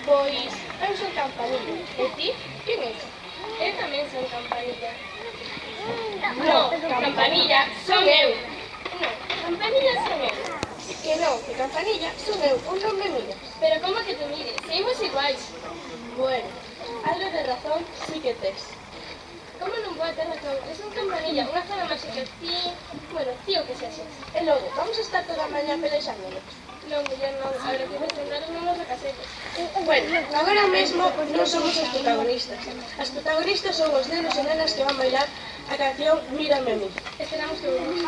Pois, eu son Campanilla. E ti? Quen é? Eu tamén son Campanilla. Non, Campanilla son eu. Non, Campanilla son eu. Que non, que Campanilla son eu, un non me mira. Pero como que te mire? Seguimos iguais. Bueno, algo de razón sí que tes. Como non vou ter razón? Es un Campanilla, unha zona máis que ti... Bueno, ti o que sexas. E logo, vamos a estar toda a mañá pelexándonos. Non, muller, non. Agora que centraros non nos recasetes. Bueno, agora mesmo non somos os protagonistas. As protagonistas son os nenos e nenas que van bailar a canción Mírame a mí. Esperamos que vos guste.